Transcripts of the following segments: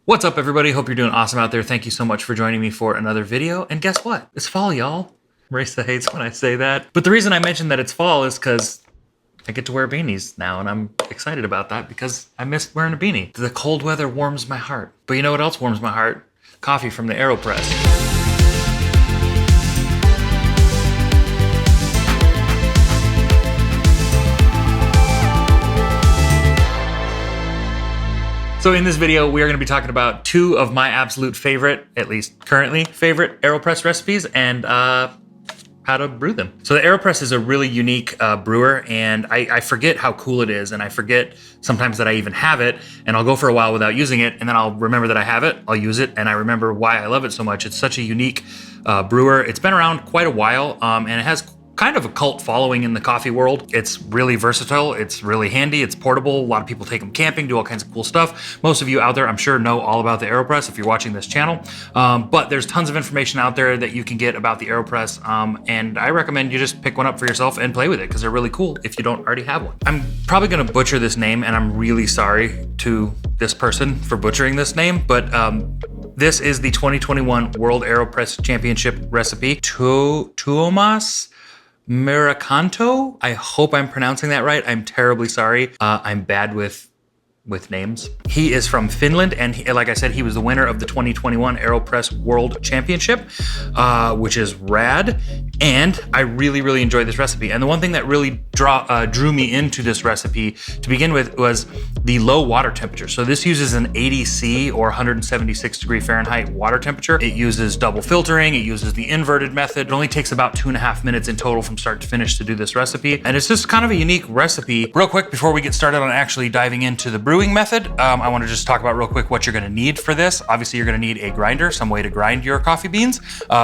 What's up, everybody? Hope you're doing awesome out there. Thank you so much for joining me for another video. And guess what? It's fall, y'all. Marisa hates when I say that. But the reason I mentioned that it's fall is because I get to wear beanies now, and I'm excited about that because I missed wearing a beanie. The cold weather warms my heart. But you know what else warms my heart? Coffee from the AeroPress. So in this video, we are going to be talking about two of my absolute favorite, at least currently favorite, AeroPress recipes and how to brew them. So the AeroPress is a really unique brewer, and I forget how cool it is, and I forget sometimes that I even have it, and I'll go for a while without using it, and then I'll remember that I have it, I'll use it, and I remember why I love it so much. It's such a unique brewer. It's been around quite a while, and it has kind of a cult following in the coffee world. It's really versatile, it's really handy, it's portable. A lot of people take them camping, do all kinds of cool stuff. Most of you out there, I'm sure, know all about the AeroPress if you're watching this channel. But there's tons of information out there that you can get about the AeroPress, and I recommend you just pick one up for yourself and play with it because they're really cool if you don't already have one. I'm probably gonna butcher this name, and I'm really sorry to this person for butchering this name, but this is the 2021 World AeroPress Championship recipe. Tuomas Merikanto. I hope I'm pronouncing that right. I'm terribly sorry. I'm bad with names. He is from Finland, and like I said, he was the winner of the 2021 AeroPress World Championship, which is rad. And I really, really enjoyed this recipe. And the one thing that really drew me into this recipe to begin with was the low water temperature. So this uses an 80 C or 176 degree Fahrenheit water temperature. It uses double filtering. It uses the inverted method. It only takes about 2.5 minutes in total from start to finish to do this recipe. And it's just kind of a unique recipe. Real quick, before we get started on actually diving into the brewing method, I want to just talk about real quick what you're going to need for this. Obviously, you're going to need a grinder, some way to grind your coffee beans.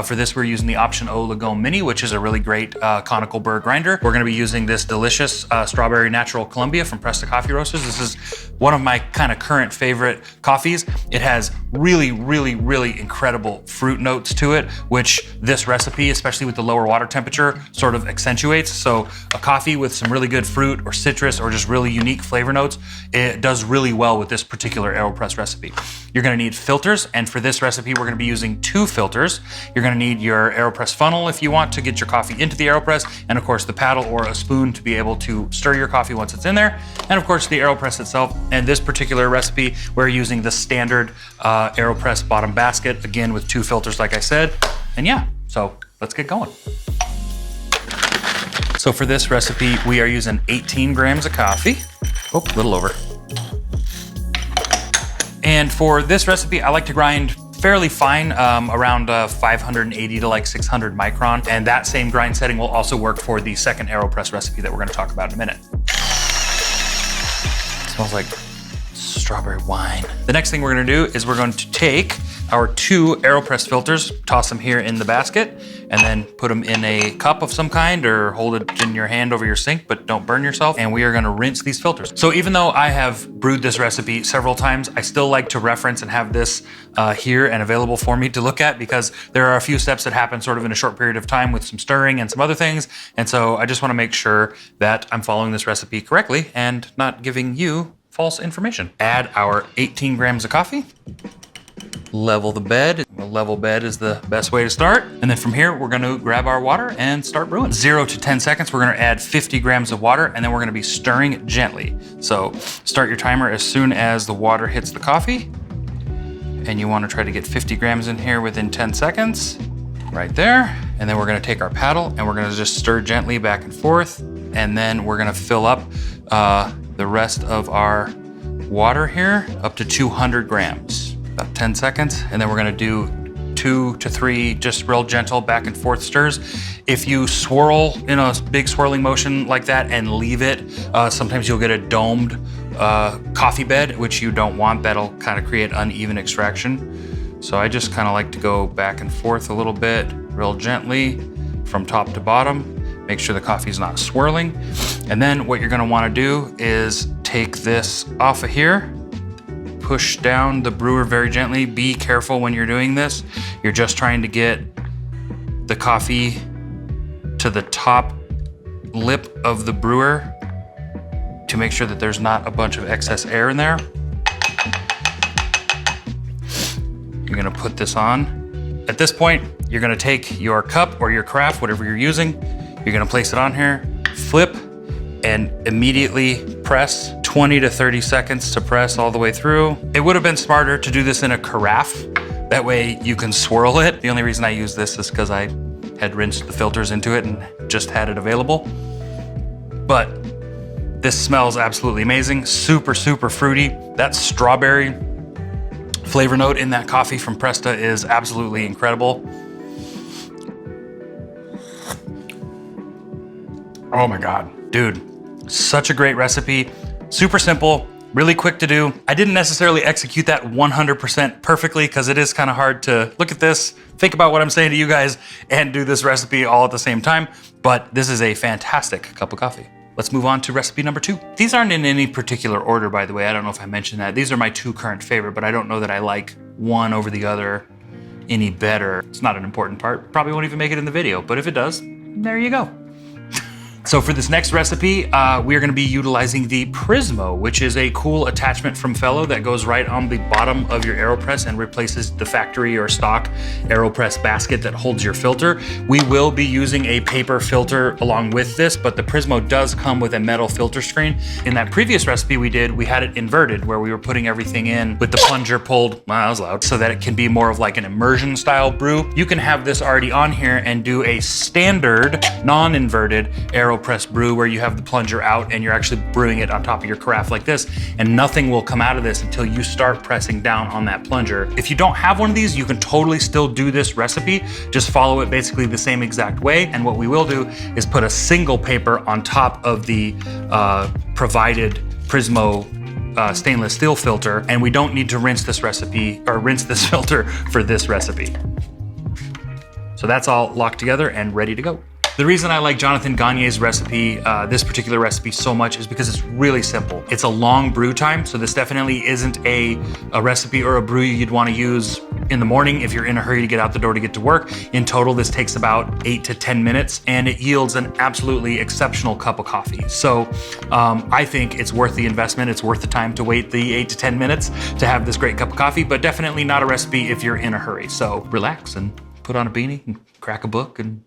For this, we're using the Option O Lagome Mini, which is a really great conical burr grinder. We're going to be using this delicious strawberry natural Columbia from Presta Coffee Roasters. This is one of my kind of current favorite coffees. It has really, really, really incredible fruit notes to it, which this recipe, especially with the lower water temperature, sort of accentuates. So a coffee with some really good fruit or citrus or just really unique flavor notes, it does really well with this particular AeroPress recipe. You're going to need filters, and for this recipe, we're going to be using 2 filters. You're going to need your AeroPress funnel if you want to get your coffee into the AeroPress, and of course the paddle or a spoon to be able to stir your coffee once it's in there, and of course the AeroPress itself. And this particular recipe, we're using the standard AeroPress bottom basket, again with 2 filters like I said. And yeah, so let's get going. So for this recipe, we are using 18 grams of coffee. Oh, a little over. And for this recipe, I like to grind fairly fine, around 580 to like 600 micron. And that same grind setting will also work for the second AeroPress recipe that we're gonna talk about in a minute. It smells like strawberry wine. The next thing we're gonna do is we're going to take our 2 AeroPress filters, toss them here in the basket, and then put them in a cup of some kind or hold it in your hand over your sink, but don't burn yourself. And we are gonna rinse these filters. So even though I have brewed this recipe several times, I still like to reference and have this here and available for me to look at, because there are a few steps that happen sort of in a short period of time with some stirring and some other things. And so I just wanna make sure that I'm following this recipe correctly and not giving you false information. Add our 18 grams of coffee. Level the bed. A level bed is the best way to start. And then from here, we're gonna grab our water and start brewing. 0 to 10 seconds, we're gonna add 50 grams of water, and then we're gonna be stirring it gently. So start your timer as soon as the water hits the coffee. And you wanna try to get 50 grams in here within 10 seconds, right there. And then we're gonna take our paddle and we're gonna just stir gently back and forth. And then we're gonna fill up the rest of our water here up to 200 grams. About 10 seconds, and then we're gonna do 2 to 3 just real gentle back and forth stirs. If you swirl in a big swirling motion like that and leave it, sometimes you'll get a domed coffee bed, which you don't want. That'll kind of create uneven extraction. So I just kind of like to go back and forth a little bit, real gently from top to bottom. Make sure the coffee's not swirling. And then what you're gonna wanna do is take this off of here, push down the brewer very gently. Be careful when you're doing this. You're just trying to get the coffee to the top lip of the brewer to make sure that there's not a bunch of excess air in there. You're gonna put this on. At this point, you're gonna take your cup or your carafe, whatever you're using, you're gonna place it on here, flip, and immediately press. 20 to 30 seconds to press all the way through. It would have been smarter to do this in a carafe. That way you can swirl it. The only reason I use this is because I had rinsed the filters into it and just had it available. But this smells absolutely amazing. Super, super fruity. That strawberry flavor note in that coffee from Presta is absolutely incredible. Oh my God, dude, such a great recipe. Super simple, really quick to do. I didn't necessarily execute that 100% perfectly because it is kind of hard to look at this, think about what I'm saying to you guys, and do this recipe all at the same time. But this is a fantastic cup of coffee. Let's move on to recipe number 2. These aren't in any particular order, by the way. I don't know if I mentioned that. These are my 2 current favorite, but I don't know that I like one over the other any better. It's not an important part. Probably won't even make it in the video, but if it does, there you go. So for this next recipe, we are gonna be utilizing the Prismo, which is a cool attachment from Fellow that goes right on the bottom of your AeroPress and replaces the factory or stock AeroPress basket that holds your filter. We will be using a paper filter along with this, but the Prismo does come with a metal filter screen. In that previous recipe we did, we had it inverted where we were putting everything in with the plunger pulled, wow, that was loud, so that it can be more of like an immersion style brew. You can have this already on here and do a standard non-inverted AeroPress brew where you have the plunger out and you're actually brewing it on top of your carafe like this, and nothing will come out of this until you start pressing down on that plunger. If you don't have one of these, you can totally still do this recipe. Just follow it basically the same exact way. And what we will do is put a single paper on top of the provided Prismo stainless steel filter, and we don't need to rinse this recipe or rinse this filter for this recipe. So that's all locked together and ready to go. The reason I like Jonathon Gagne's recipe, this particular recipe so much, is because it's really simple. It's a long brew time, so this definitely isn't a recipe or a brew you'd want to use in the morning if you're in a hurry to get out the door to get to work. In total, this takes about 8 to 10 minutes, and it yields an absolutely exceptional cup of coffee. So I think it's worth the investment. It's worth the time to wait the 8 to 10 minutes to have this great cup of coffee, but definitely not a recipe if you're in a hurry. So relax and put on a beanie and crack a book and,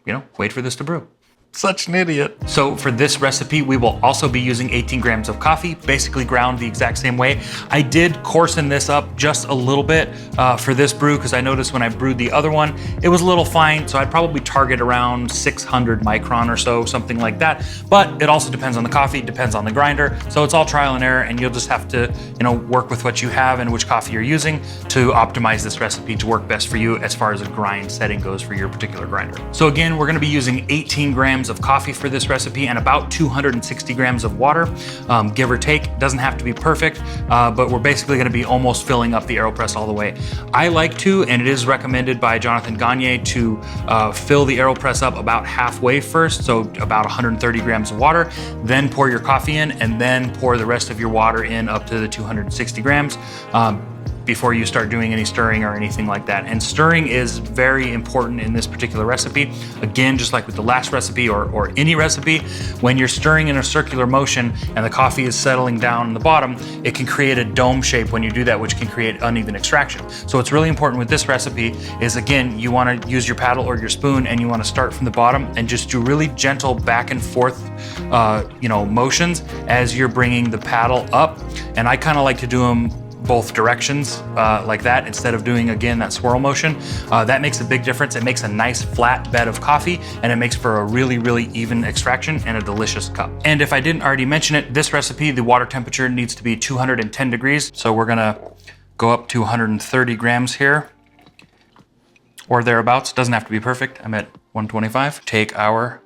you know, wait for this to brew. Such an idiot. So for this recipe, we will also be using 18 grams of coffee, basically ground the exact same way. I did coarsen this up just a little bit for this brew because I noticed when I brewed the other one, it was a little fine. So I'd probably target around 600 micron or so, something like that. But it also depends on the coffee, depends on the grinder. So it's all trial and error, and you'll just have to, you know, work with what you have and which coffee you're using to optimize this recipe to work best for you as far as a grind setting goes for your particular grinder. So again, we're gonna be using 18 grams of coffee for this recipe and about 260 grams of water, give or take. Doesn't have to be perfect, but we're basically gonna be almost filling up the AeroPress all the way. I like to, and it is recommended by Jonathon Gagne, to fill the AeroPress up about halfway first, so about 130 grams of water, then pour your coffee in, and then pour the rest of your water in up to the 260 grams. Before you start doing any stirring or anything like that. And stirring is very important in this particular recipe. Again, just like with the last recipe or any recipe, when you're stirring in a circular motion and the coffee is settling down in the bottom, it can create a dome shape when you do that, which can create uneven extraction. So what's really important with this recipe is, again, you wanna use your paddle or your spoon and you wanna start from the bottom and just do really gentle back and forth motions as you're bringing the paddle up. And I kinda like to do them both directions like that instead of doing, again, that swirl motion. That makes a big difference. It makes a nice flat bed of coffee, and it makes for a really, really even extraction and a delicious cup. And if I didn't already mention it, this recipe, the water temperature needs to be 210 degrees. So we're gonna go up to 130 grams here or thereabouts. Doesn't have to be perfect. I'm at 125. Take our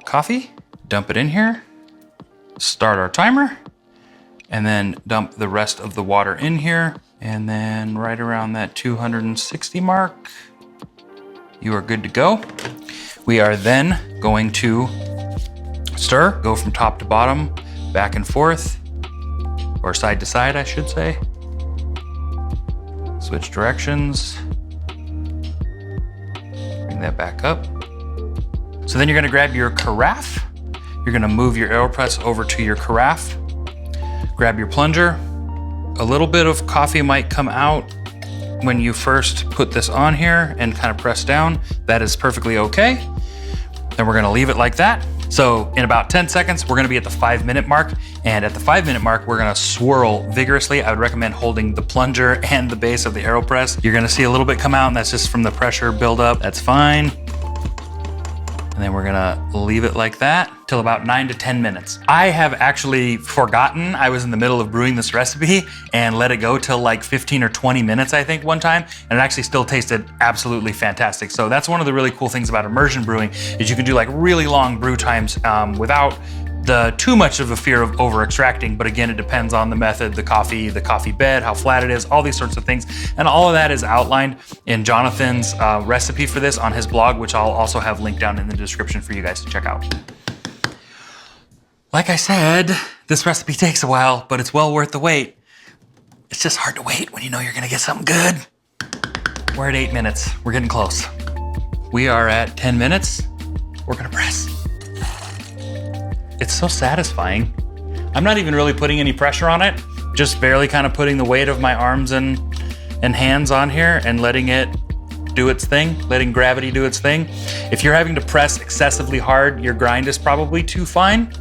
coffee, dump it in here, start our timer, and then dump the rest of the water in here. And then right around that 260 mark, you are good to go. We are then going to stir, go from top to bottom, back and forth, or side to side, I should say. Switch directions. Bring that back up. So then you're gonna grab your carafe. You're gonna move your AeroPress over to your carafe. Grab your plunger. A little bit of coffee might come out. when you first put this on here and kind of press down, that is perfectly okay. Then we're gonna leave it like that. So in about 10 seconds, we're gonna be at the 5-minute mark. And at the 5-minute mark, we're gonna swirl vigorously. I would recommend holding the plunger and the base of the AeroPress. You're gonna see a little bit come out, and that's just from the pressure buildup. That's fine. And then we're gonna leave it like that till about 9 to 10 minutes. I have actually forgotten I was in the middle of brewing this recipe and let it go till like 15 or 20 minutes, I think, one time, and it actually still tasted absolutely fantastic. So that's one of the really cool things about immersion brewing is you can do like really long brew times without too much of a fear of over extracting, but again, it depends on the method, the coffee bed, how flat it is, all these sorts of things. And all of that is outlined in Jonathon's recipe for this on his blog, which I'll also have linked down in the description for you guys to check out. Like I said, this recipe takes a while, but it's well worth the wait. It's just hard to wait when you know you're gonna get something good. We're at 8 minutes, we're getting close. We are at 10 minutes, we're gonna press. It's so satisfying. I'm not even really putting any pressure on it, just barely kind of putting the weight of my arms and hands on here and letting it do its thing, letting gravity do its thing. If you're having to press excessively hard, your grind is probably too fine,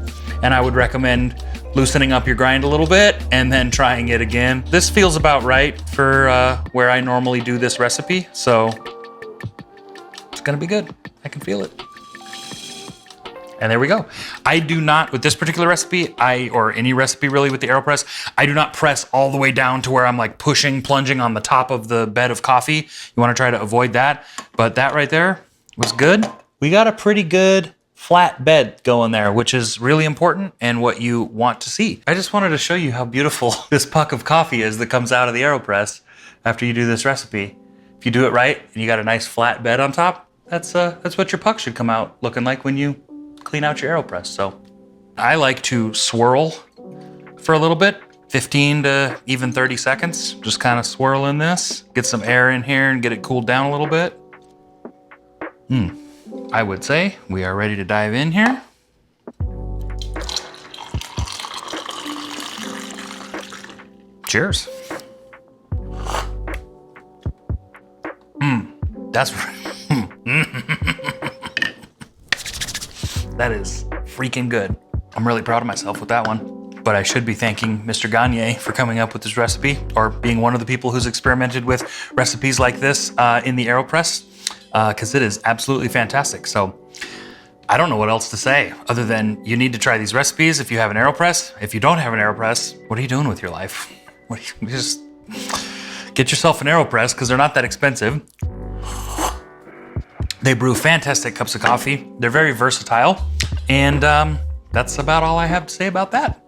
and I would recommend loosening up your grind a little bit and then trying it again. This feels about right for where I normally do this recipe, so it's gonna be good. I can feel it. And there we go. I do not, with this particular recipe, or any recipe really with the AeroPress, I do not press all the way down to where I'm like plunging on the top of the bed of coffee. You wanna try to avoid that. But that right there was good. We got a pretty good flat bed going there, which is really important and what you want to see. I just wanted to show you how beautiful this puck of coffee is that comes out of the AeroPress after you do this recipe. If you do it right and you got a nice flat bed on top, that's what your puck should come out looking like when you clean out your AeroPress. So I like to swirl for a little bit, 15 to even 30 seconds. Just kind of swirl in this, get some air in here and get it cooled down a little bit. I would say we are ready to dive in here. Cheers. That's that is freaking good. I'm really proud of myself with that one. But I should be thanking Mr. Gagne for coming up with this recipe, or being one of the people who's experimented with recipes like this in the AeroPress, because it is absolutely fantastic. So I don't know what else to say other than you need to try these recipes if you have an AeroPress. If you don't have an AeroPress, what are you doing with your life? Just get yourself an AeroPress, because they're not that expensive. They brew fantastic cups of coffee. They're very versatile. And that's about all I have to say about that.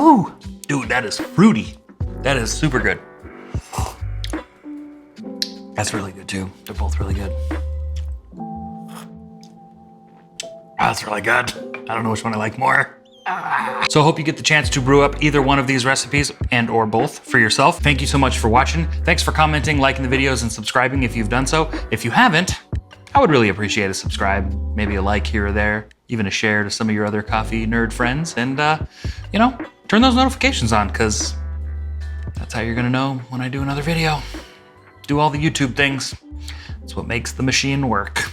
Oh, dude, that is fruity. That is super good. That's really good too. They're both really good. Oh, that's really good. I don't know which one I like more. So I hope you get the chance to brew up either one of these recipes and or both for yourself. Thank you so much for watching. Thanks for commenting, liking the videos, and subscribing if you've done so. If you haven't, I would really appreciate a subscribe, maybe a like here or there, even a share to some of your other coffee nerd friends, and you know, turn those notifications on, because that's how you're gonna know when I do another video. Do all the YouTube things. That's what makes the machine work.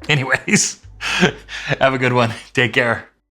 Anyways, have a good one. Take care.